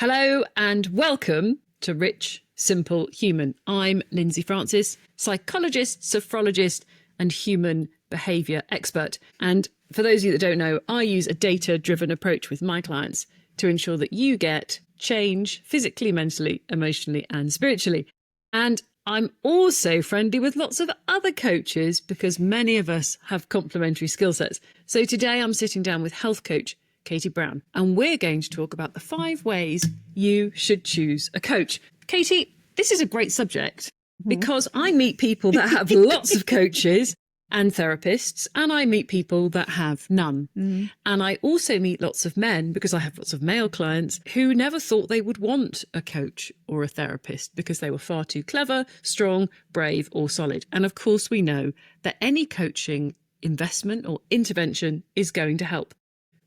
Hello and welcome to Rich, Simple Human. I'm Lindsey Frances, psychologist, sophrologist and human behaviour expert. And for those of you that don't know, I use a data-driven approach with my clients to ensure that you get change physically, mentally, emotionally and spiritually. And I'm also friendly with lots of other coaches because many of us have complementary skill sets. So today I'm sitting down with health coach Katie Brown, and we're going to talk about the 5 ways you should choose a coach. Katie, this is a great subject because I meet people that have lots of coaches and therapists, and I meet people that have none. And I also meet lots of men, because I have lots of male clients, who never thought they would want a coach or a therapist because they were far too clever, strong, brave, or solid. And of course, we know that any coaching investment or intervention is going to help.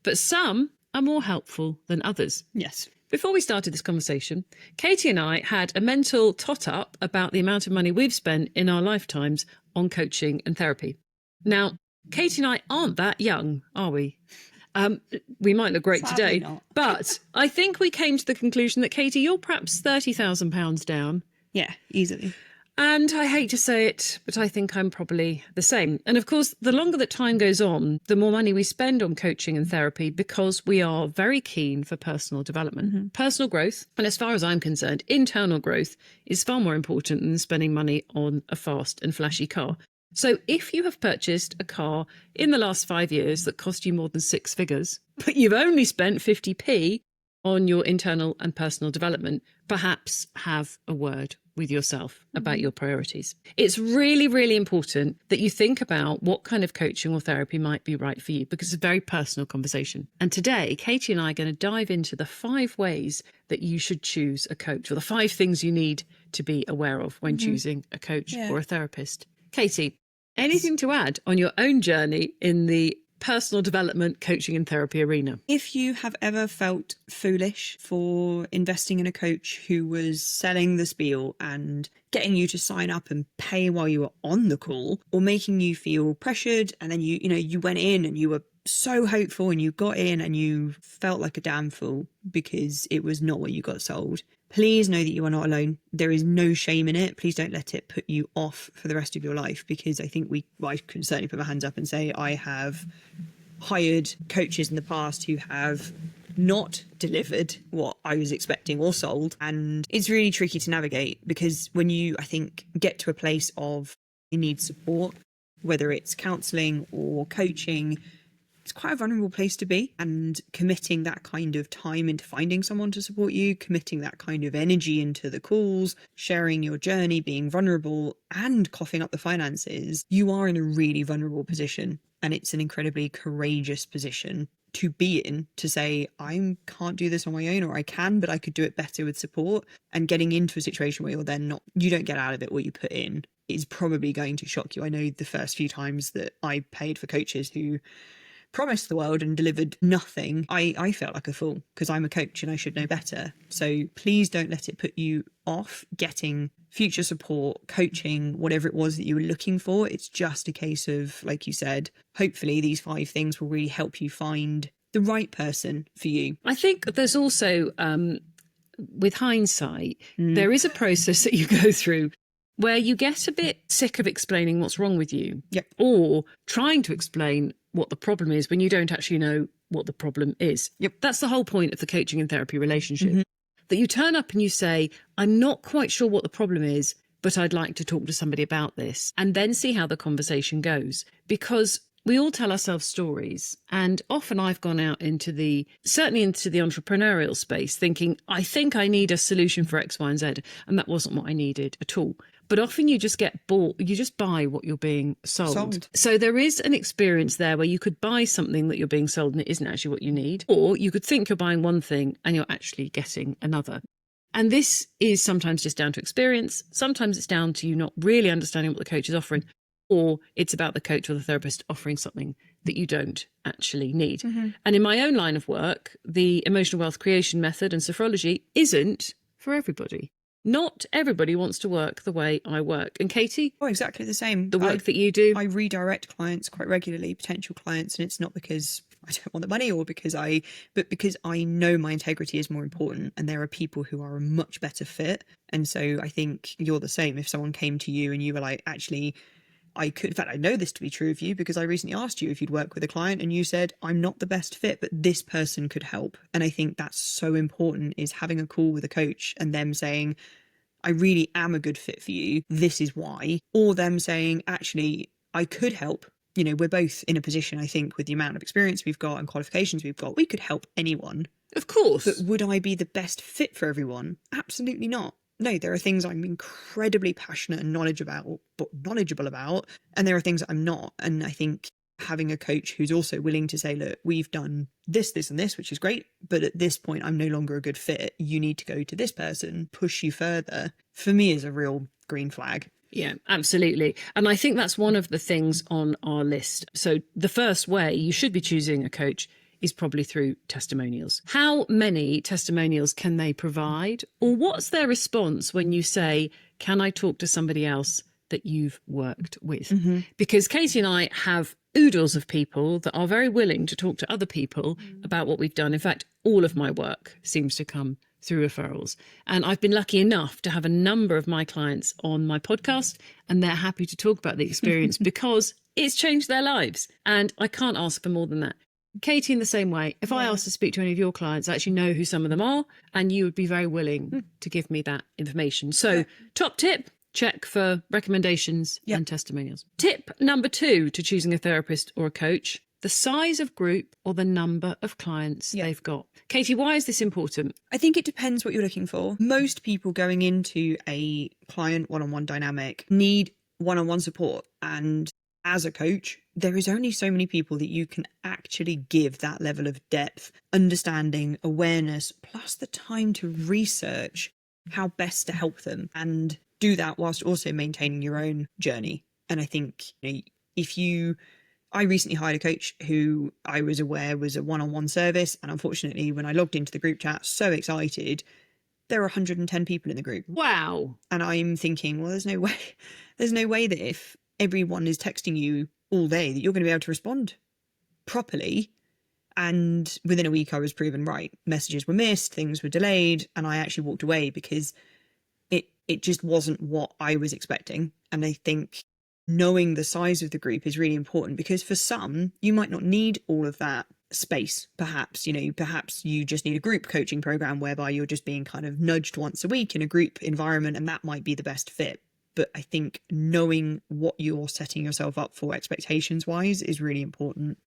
But some are more helpful than others. Yes. Before we started this conversation, Katie and I had a mental tot-up about the amount of money we've spent in our lifetimes on coaching and therapy. Now, Katie and I aren't that young, are we? We might look great Sadly today, not. but I think we came to the conclusion that, Katie, you're perhaps £30,000 down. Yeah, easily. And I hate to say it, but I think I'm probably the same. And of course, the longer that time goes on, the more money we spend on coaching and therapy because we are very keen for personal development, personal growth. And as far as I'm concerned, internal growth is far more important than spending money on a fast and flashy car. So if you have purchased a car in the last 5 years that cost you more than 6 figures, but you've only spent 50p on your internal and personal development, perhaps have a word with yourself about your priorities. It's really, really important that you think about what kind of coaching or therapy might be right for you, because it's a very personal conversation. And today, Katie and I are going to dive into the 5 ways that you should choose a coach, or the 5 things you need to be aware of when choosing a coach or a therapist. Katie, anything to add on your own journey in the personal development, coaching and therapy arena? If you have ever felt foolish for investing in a coach who was selling the spiel and getting you to sign up and pay while you were on the call, or making you feel pressured, and then you went in and you were so hopeful and you got in and you felt like a damn fool because it was not what you got sold, please know that you are not alone. There is no shame in it. Please don't let it put you off for the rest of your life, because I think I can certainly put my hands up and say I have hired coaches in the past who have not delivered what I was expecting or sold. And it's really tricky to navigate, because when you, I think, get to a place of you need support, whether it's counselling or coaching, it's quite a vulnerable place to be, and committing that kind of time into finding someone to support you, committing that kind of energy into the calls, sharing your journey, being vulnerable and coughing up the finances, you are in a really vulnerable position. And it's an incredibly courageous position to be in, to say, I can't do this on my own, or I can, but I could do it better with support. And getting into a situation where you don't get out of it what you put in is probably going to shock you. I know the first few times that I paid for coaches who promised the world and delivered nothing, I felt like a fool, because I'm a coach and I should know better. So please don't let it put you off getting future support, coaching, whatever it was that you were looking for. It's just a case of, like you said, hopefully these 5 things will really help you find the right person for you. I think there's also, with hindsight, there is a process that you go through where you get a bit sick of explaining what's wrong with you, or trying to explain what the problem is when you don't actually know what the problem is. That's the whole point of the coaching and therapy relationship, that you turn up and you say, I'm not quite sure what the problem is, but I'd like to talk to somebody about this, and then see how the conversation goes. Because we all tell ourselves stories, and often I've gone out certainly into the entrepreneurial space thinking, I think I need a solution for X, Y, and Z, and that wasn't what I needed at all. But often you just get bought, you just buy what you're being sold. So there is an experience there where you could buy something that you're being sold and it isn't actually what you need. Or you could think you're buying one thing and you're actually getting another. And this is sometimes just down to experience. Sometimes it's down to you not really understanding what the coach is offering. Or it's about the coach or the therapist offering something that you don't actually need. And in my own line of work, the emotional wealth creation method and sophrology isn't for everybody. Not everybody wants to work the way I work. And Katie? Oh, exactly the same. The work that you do? I redirect clients quite regularly, potential clients, and it's not because I don't want the money, or because I know my integrity is more important, and there are people who are a much better fit. And so I think you're the same. If someone came to you and you were like, actually, in fact, I know this to be true of you because I recently asked you if you'd work with a client and you said, I'm not the best fit, but this person could help. And I think that's so important, is having a call with a coach and them saying, I really am a good fit for you. This is why. Or them saying, actually, I could help. You know, we're both in a position, I think, with the amount of experience we've got and qualifications we've got, we could help anyone. Of course. But would I be the best fit for everyone? Absolutely not. No, there are things I'm incredibly passionate and knowledgeable about, and there are things that I'm not. And I think having a coach who's also willing to say, look, we've done this, this, and this, which is great, but at this point, I'm no longer a good fit. You need to go to this person, push you further, for me is a real green flag. Yeah, absolutely. And I think that's one of the things on our list. So the first way you should be choosing a coach is probably through testimonials. How many testimonials can they provide? Or what's their response when you say, can I talk to somebody else that you've worked with? Mm-hmm. Because Katie and I have oodles of people that are very willing to talk to other people about what we've done. In fact, all of my work seems to come through referrals. And I've been lucky enough to have a number of my clients on my podcast, and they're happy to talk about the experience because it's changed their lives. And I can't ask for more than that. Katie, in the same way, if I asked to speak to any of your clients, I actually know who some of them are, and you would be very willing to give me that information. So top tip, check for recommendations and testimonials. Tip number 2 to choosing a therapist or a coach, the size of group or the number of clients they've got. Katie, why is this important? I think it depends what you're looking for. Most people going into a client one-on-one dynamic need one-on-one support, and as a coach, there is only so many people that you can actually give that level of depth, understanding, awareness, plus the time to research how best to help them, and do that whilst also maintaining your own journey. And I think, I recently hired a coach who I was aware was a one-on-one service. And unfortunately, when I logged into the group chat, so excited, there are 110 people in the group. Wow. And I'm thinking, well, there's no way that if everyone is texting you all day that you're going to be able to respond properly. And within a week, I was proven right. Messages were missed, things were delayed, and I actually walked away because it just wasn't what I was expecting. And I think knowing the size of the group is really important, because for some, you might not need all of that space. Perhaps you just need a group coaching program whereby you're just being kind of nudged once a week in a group environment, and that might be the best fit. But I think knowing what you're setting yourself up for expectations wise is really important.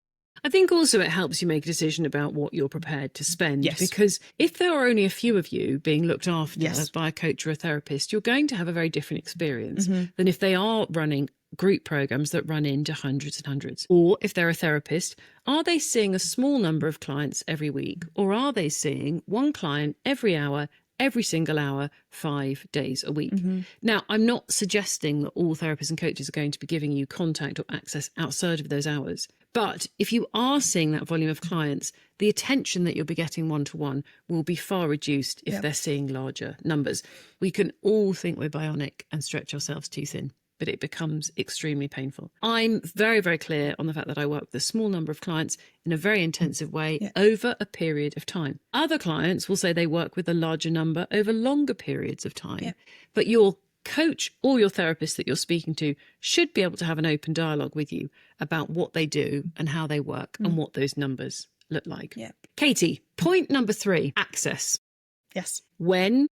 I think also it helps you make a decision about what you're prepared to spend. Yes. Because if there are only a few of you being looked after by a coach or a therapist, you're going to have a very different experience than if they are running group programs that run into hundreds and hundreds. Or if they're a therapist, are they seeing a small number of clients every week? Or are they seeing one client every hour, every single hour, 5 days a week? Now, I'm not suggesting that all therapists and coaches are going to be giving you contact or access outside of those hours. But if you are seeing that volume of clients, the attention that you'll be getting one-to-one will be far reduced if they're seeing larger numbers. We can all think we're bionic and stretch ourselves too thin, but it becomes extremely painful. I'm very, very clear on the fact that I work with a small number of clients in a very intensive way over a period of time. Other clients will say they work with a larger number over longer periods of time. But your coach or your therapist that you're speaking to should be able to have an open dialogue with you about what they do and how they work and what those numbers look like. Katie, point number 3, access. Yes. When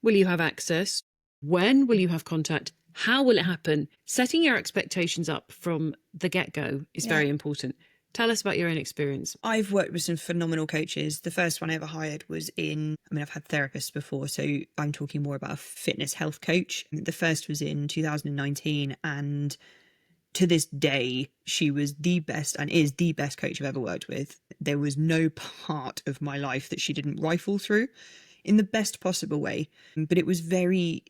will you have access? When will you have contact? How will it happen? Setting your expectations up from the get-go is very important. Tell us about your own experience. I've worked with some phenomenal coaches. The first one I ever hired was I've had therapists before, so I'm talking more about a fitness health coach. The first was in 2019, and to this day, she was the best and is the best coach I've ever worked with. There was no part of my life that she didn't rifle through in the best possible way. But it was very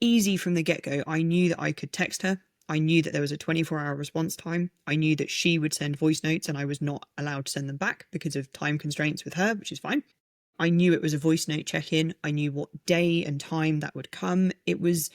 easy from the get-go. I knew that I could text her. I knew that there was a 24-hour response time. I knew that she would send voice notes and I was not allowed to send them back because of time constraints with her, which is fine. I knew it was a voice note check-in. I knew what day and time that would come. It was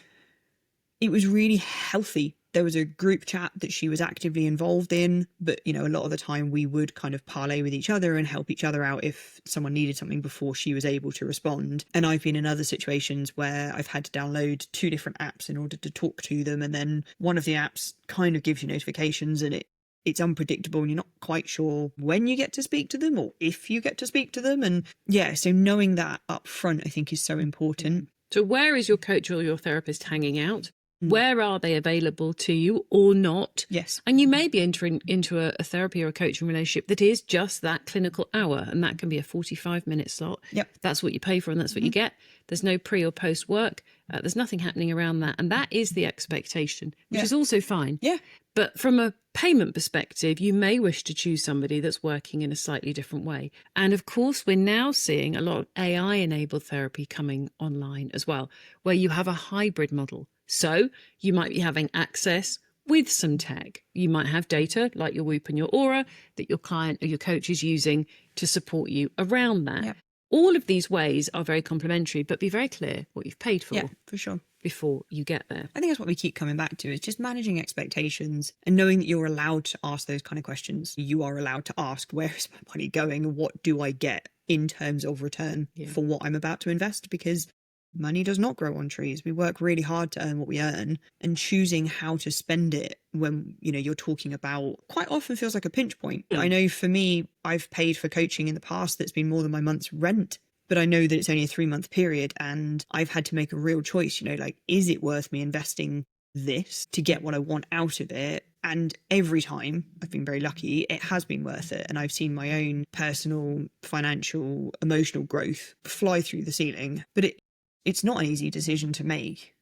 really healthy There was a group chat that she was actively involved in, but, a lot of the time we would kind of parlay with each other and help each other out if someone needed something before she was able to respond. And I've been in other situations where I've had to download 2 different apps in order to talk to them. And then one of the apps kind of gives you notifications, and it's unpredictable and you're not quite sure when you get to speak to them or if you get to speak to them. And so knowing that up front, I think, is so important. So where is your coach or your therapist hanging out? Where are they available to you or not? Yes. And you may be entering into a therapy or a coaching relationship that is just that clinical hour, and that can be a 45-minute slot. Yep. That's what you pay for and that's what you get. There's no pre or post work. There's nothing happening around that. And that is the expectation, which is also fine. Yeah. But from a payment perspective, you may wish to choose somebody that's working in a slightly different way. And of course, we're now seeing a lot of AI-enabled therapy coming online as well, where you have a hybrid model. So you might be having access with some tech. You might have data like your Whoop and your Aura that your client or your coach is using to support you around that. Yep. All of these ways are very complementary, but be very clear what you've paid for. Yeah, for sure. Before you get there. I think that's what we keep coming back to, is just managing expectations and knowing that you're allowed to ask those kind of questions. You are allowed to ask, where is my money going and what do I get in terms of return for what I'm about to invest? Because money does not grow on trees. We work really hard to earn what we earn, and choosing how to spend it when, you're talking about, quite often feels like a pinch point. I know for me, I've paid for coaching in the past that's been more than my month's rent, but I know that it's only a 3-month period and I've had to make a real choice, is it worth me investing this to get what I want out of it? And every time, I've been very lucky, it has been worth it. And I've seen my own personal, financial, emotional growth fly through the ceiling. But it's not an easy decision to make.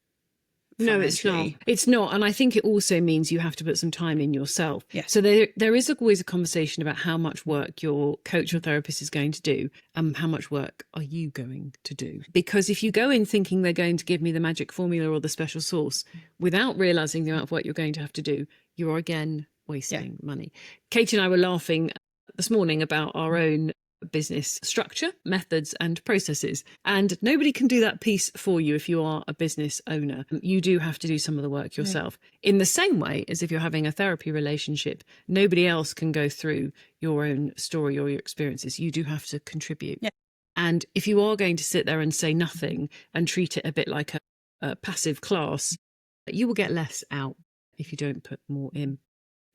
No, it's not. It's not. And I think it also means you have to put some time in yourself. Yeah. So there is always a conversation about how much work your coach or therapist is going to do. How much work are you going to do? Because if you go in thinking they're going to give me the magic formula or the special sauce without realizing the amount of work you're going to have to do, you're again wasting money. Katie and I were laughing this morning about our own business structure, methods and processes. And nobody can do that piece for you if you are a business owner. You do have to do some of the work yourself. In the same way as if you're having a therapy relationship, nobody else can go through your own story or your experiences. You do have to contribute. Yeah. And if you are going to sit there and say nothing and treat it a bit like a passive class, you will get less out if you don't put more in.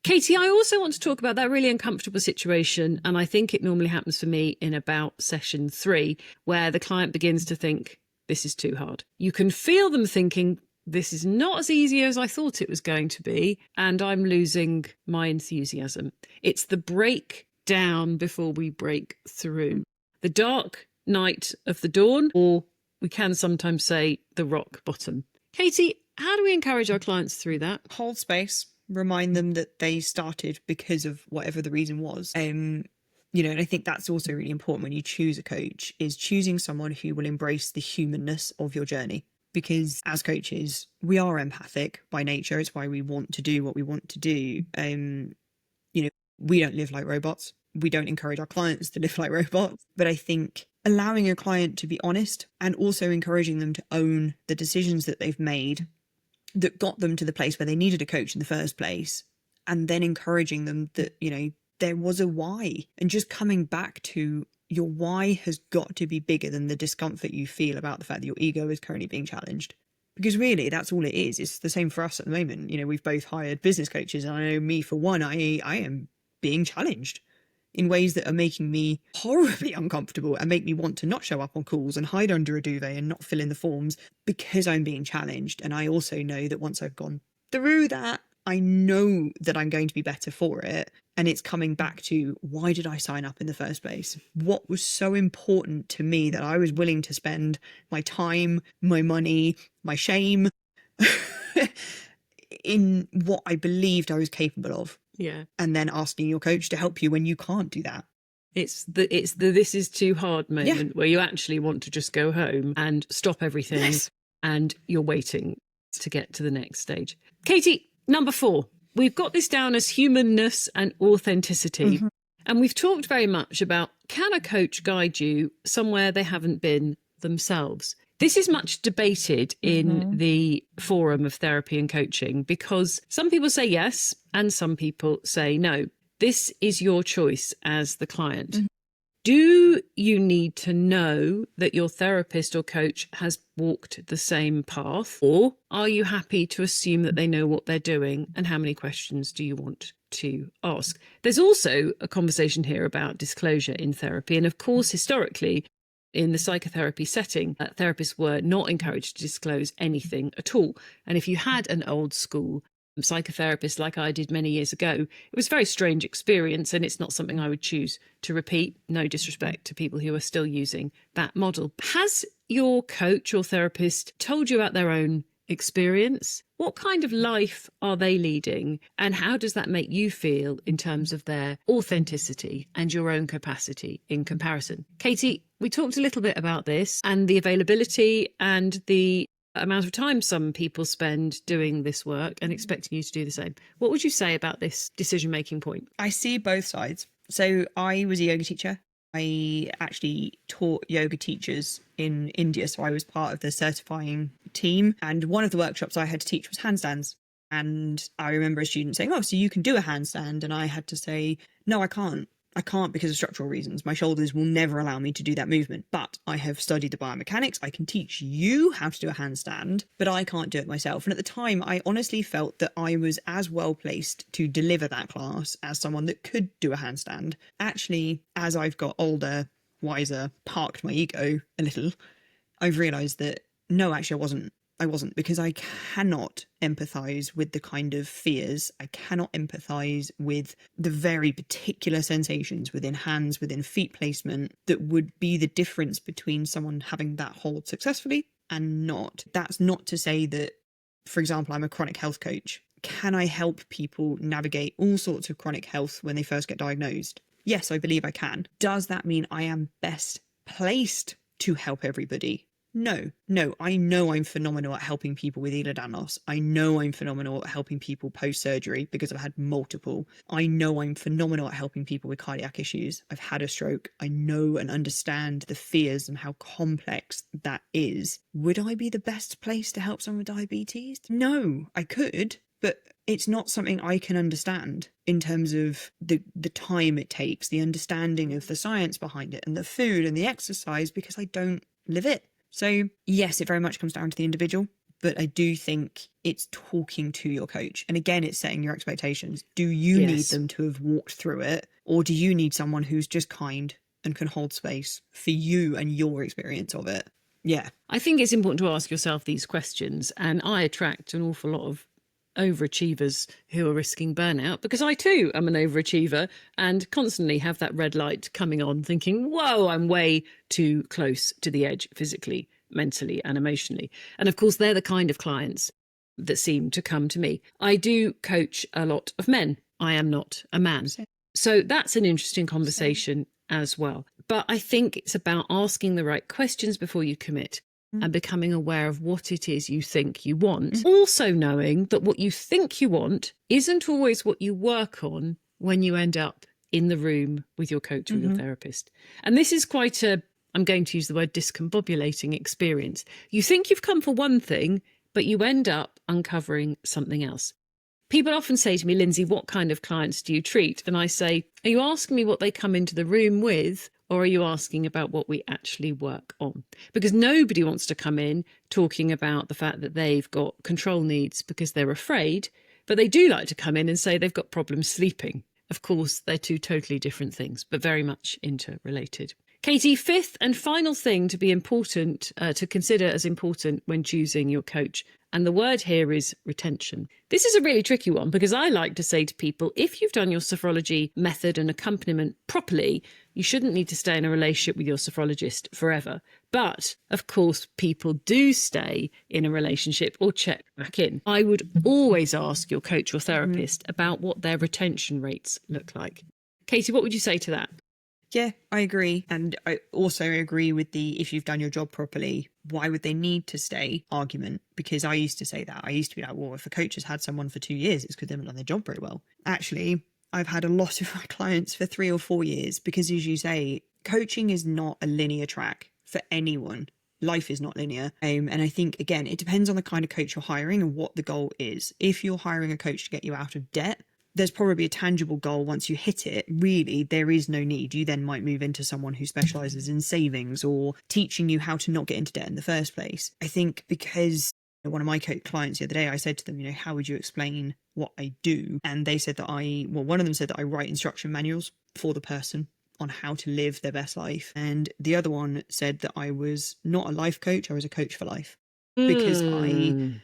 Katie, I also want to talk about that really uncomfortable situation, and I think it normally happens for me in about session 3, where the client begins to think, this is too hard. You can feel them thinking, this is not as easy as I thought it was going to be, and I'm losing my enthusiasm. It's the breakdown before we break through. The dark night of the dawn, or we can sometimes say the rock bottom. Katie, how do we encourage our clients through that? Hold space. Remind them that they started because of whatever the reason was. And I think that's also really important when you choose a coach, is choosing someone who will embrace the humanness of your journey. Because as coaches, we are empathic by nature. It's why we want to do what we want to do. We don't live like robots. We don't encourage our clients to live like robots. But I think allowing a client to be honest and also encouraging them to own the decisions that they've made that got them to the place where they needed a coach in the first place, and then encouraging them that, there was a why, and just coming back to your why has got to be bigger than the discomfort you feel about the fact that your ego is currently being challenged. Because really, that's all it is. It's the same for us at the moment. We've both hired business coaches, and I know me, for one, I am being challenged in ways that are making me horribly uncomfortable and make me want to not show up on calls and hide under a duvet and not fill in the forms because I'm being challenged. And I also know that once I've gone through that, I know that I'm going to be better for it. And it's coming back to, why did I sign up in the first place? What was so important to me that I was willing to spend my time, my money, my shame in what I believed I was capable of? Yeah. And then asking your coach to help you when you can't do that. It's the this is too hard moment where you actually want to just go home and stop everything and you're waiting to get to the next stage. Katie, number 4, we've got this down as humanness and authenticity. And we've talked very much about, can a coach guide you somewhere they haven't been themselves. This is much debated in the forum of therapy and coaching because some people say yes and some people say no. This is your choice as the client. Do you need to know that your therapist or coach has walked the same path, or are you happy to assume that they know what they're doing, and how many questions do you want to ask? There's also a conversation here about disclosure in therapy. And of course, historically, in the psychotherapy setting, therapists were not encouraged to disclose anything at all. And if you had an old school psychotherapist like I did many years ago, it was a very strange experience, and it's not something I would choose to repeat. No disrespect to people who are still using that model. Has your coach or therapist told you about their own experience? What kind of life are they leading, and how does that make you feel in terms of their authenticity and your own capacity in comparison? Katie, we talked a little bit about this and the availability and the amount of time some people spend doing this work and expecting you to do the same. What would you say about this decision-making point? I see both sides. So I was a yoga teacher. I actually taught yoga teachers in India. So I was part of the certifying team. And one of the workshops I had to teach was handstands. And I remember a student saying, "Oh, so you can do a handstand?" And I had to say, "No, I can't. I can't because of structural reasons. My shoulders will never allow me to do that movement. But I have studied the biomechanics. I can teach you how to do a handstand, but I can't do it myself." And at the time, I honestly felt that I was as well placed to deliver that class as someone that could do a handstand. Actually, as I've got older, wiser, parked my ego a little, I've realised that no, actually, I wasn't, because I cannot empathise with the kind of fears. I cannot empathise with the very particular sensations within hands, within feet placement, that would be the difference between someone having that hold successfully and not. That's not to say that, for example, I'm a chronic health coach. Can I help people navigate all sorts of chronic health when they first get diagnosed? Yes, I believe I can. Does that mean I am best placed to help everybody? No, I know I'm phenomenal at helping people with Ehlers loss. I know I'm phenomenal at helping people post-surgery because I've had multiple. I know I'm phenomenal at helping people with cardiac issues. I've had a stroke. I know and understand the fears and how complex that is. Would I be the best place to help someone with diabetes? No, I could, but it's not something I can understand in terms of the time it takes, the understanding of the science behind it and the food and the exercise, because I don't live it. So yes, it very much comes down to the individual, but I do think it's talking to your coach. And again, it's setting your expectations. Do you need them to have walked through it, or do you need someone who's just kind and can hold space for you and your experience of it? Yeah. I think it's important to ask yourself these questions, and I attract an awful lot of overachievers who are risking burnout, because I too am an overachiever and constantly have that red light coming on thinking, whoa, I'm way too close to the edge physically, mentally and emotionally. And of course, they're the kind of clients that seem to come to me. I do coach a lot of men. I am not a man. So that's an interesting conversation as well. But I think it's about asking the right questions before you commit and becoming aware of what it is you think you want. Also knowing that what you think you want isn't always what you work on when you end up in the room with your coach or your therapist. And this is quite a, I'm going to use the word discombobulating experience. You think you've come for one thing, but you end up uncovering something else. People often say to me, Lindsey, what kind of clients do you treat? And I say, are you asking me what they come into the room with, or are you asking about what we actually work on? Because nobody wants to come in talking about the fact that they've got control needs because they're afraid, but they do like to come in and say they've got problems sleeping. Of course, they're two totally different things, but very much interrelated. Katie, fifth and final thing to be important, to consider as important when choosing your coach. And the word here is retention. This is a really tricky one because I like to say to people, if you've done your sophrology method and accompaniment properly, you shouldn't need to stay in a relationship with your sophrologist forever. But of course, people do stay in a relationship or check back in. I would always ask your coach or therapist about what their retention rates look like. Katie, what would you say to that? Yeah, I agree. And I also agree with the, if you've done your job properly, why would they need to stay argument? Because I used to say that. I used to be like, well, if a coach has had someone for 2 years, it's because they haven't done their job very well. Actually, I've had a lot of my clients for 3 or 4 years because, as you say, coaching is not a linear track for anyone. life is not linear. And I think, again, it depends on the kind of coach you're hiring and what the goal is. If you're hiring a coach to get you out of debt, there's probably a tangible goal. Once you hit it, really, there is no need. You then might move into someone who specializes in savings or teaching you how to not get into debt in the first place. I think because one of my clients the other day, I said to them, how would you explain what I do? And they said that one of them said that I write instruction manuals for the person on how to live their best life. And the other one said that I was not a life coach, I was a coach for life. Because I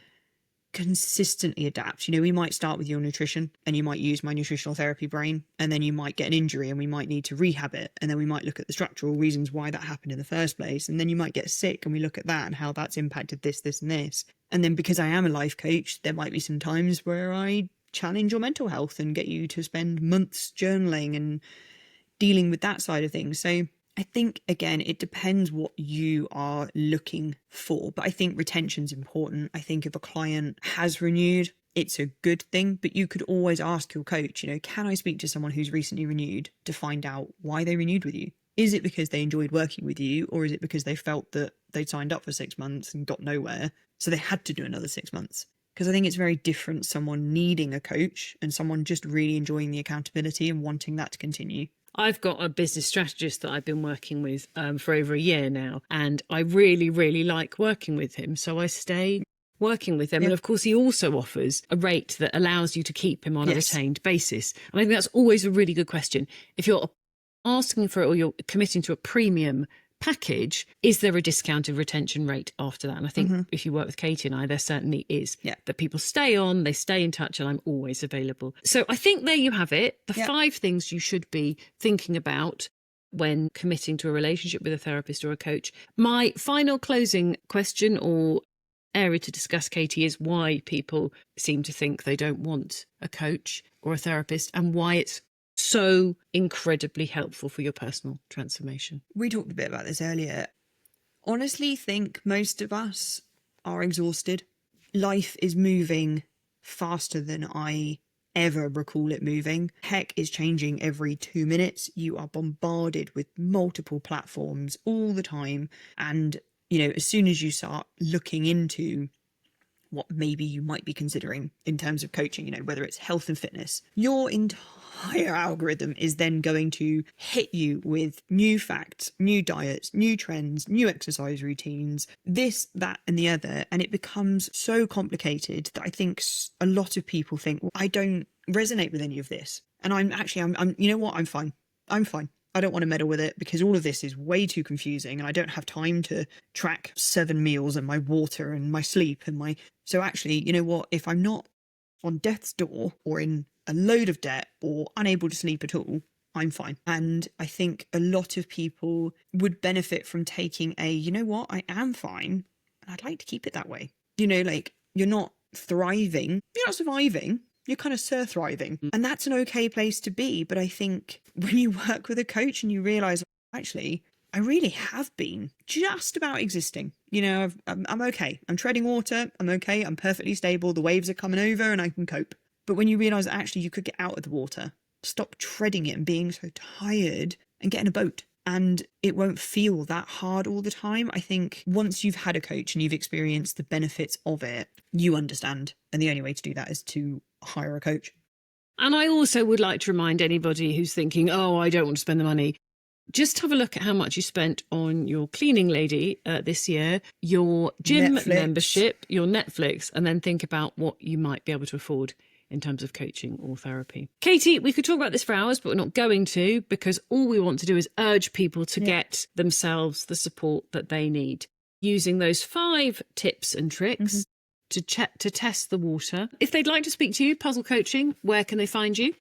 consistently adapt. We might start with your nutrition and you might use my nutritional therapy brain, and then you might get an injury and we might need to rehab it, and then we might look at the structural reasons why that happened in the first place, and then you might get sick and we look at that and how that's impacted this and this. And then because I am a life coach, there might be some times where I challenge your mental health and get you to spend months journaling and dealing with that side of things. So I think, again, it depends what you are looking for. But I think retention's important. I think if a client has renewed, it's a good thing. But you could always ask your coach, can I speak to someone who's recently renewed to find out why they renewed with you? Is it because they enjoyed working with you, or is it because they felt that they'd signed up for 6 months and got nowhere, so they had to do another 6 months? Because I think it's very different, someone needing a coach and someone just really enjoying the accountability and wanting that to continue. I've got a business strategist that I've been working with for over a year now, and I really, really like working with him. So I stay working with them. Yeah. And of course, he also offers a rate that allows you to keep him on a retained basis. And I think that's always a really good question. If you're asking for it or you're committing to a premium package, is there a discounted retention rate after that? And I think if you work with Katie and I, there certainly is. That people stay on, they stay in touch, and I'm always available. So I think there you have it. The 5 things you should be thinking about when committing to a relationship with a therapist or a coach. My final closing question or area to discuss, Katie, is why people seem to think they don't want a coach or a therapist, and why it's so incredibly helpful for your personal transformation. We talked a bit about this earlier. Honestly, think most of us are exhausted. Life is moving faster than I ever recall it moving. Tech is changing every 2 minutes. You are bombarded with multiple platforms all the time. And, as soon as you start looking into what maybe you might be considering in terms of coaching, whether it's health and fitness, your entire algorithm is then going to hit you with new facts, new diets, new trends, new exercise routines, this, that, and the other. And it becomes so complicated that I think a lot of people think, well, I don't resonate with any of this. And I'm you know what? I'm fine. I don't want to meddle with it because all of this is way too confusing and I don't have time to track 7 meals and my water and my sleep and so actually, you know what? If I'm not on death's door or in a load of debt or unable to sleep at all, I'm fine. And I think a lot of people would benefit from taking you know what? I am fine and I'd like to keep it that way. You're not thriving, you're not surviving. You're kind of thriving. And that's an okay place to be. But I think when you work with a coach and you realize, actually, I really have been just about existing. I'm okay. I'm treading water. I'm okay. I'm perfectly stable. The waves are coming over and I can cope. But when you realize that actually you could get out of the water, stop treading it and being so tired and get in a boat. And it won't feel that hard all the time. I think once you've had a coach and you've experienced the benefits of it, you understand. And the only way to do that is to hire a coach. And I also would like to remind anybody who's thinking, I don't want to spend the money. Just have a look at how much you spent on your cleaning lady this year, your gym membership, your Netflix, and then think about what you might be able to afford in terms of coaching or therapy. Katie, we could talk about this for hours, but we're not going to, because all we want to do is urge people to get themselves the support that they need, using those 5 tips and tricks to test the water. If they'd like to speak to you, Puzzle Coaching, where can they find you?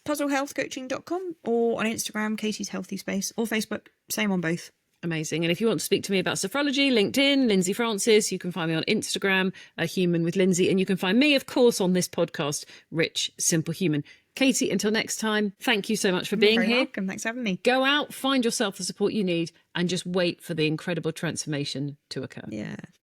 puzzlehealthcoaching.com or on Instagram, Katie's Healthy Space, or Facebook, same on both. Amazing. And if you want to speak to me about sophrology, LinkedIn, Lindsey Frances, you can find me on Instagram, A Human with Lindsey. And you can find me, of course, on this podcast, Rich Simple Human. Katie, until next time, thank you so much for being here. Welcome. Thanks for having me. Go out, find yourself the support you need, and just wait for the incredible transformation to occur. Yeah.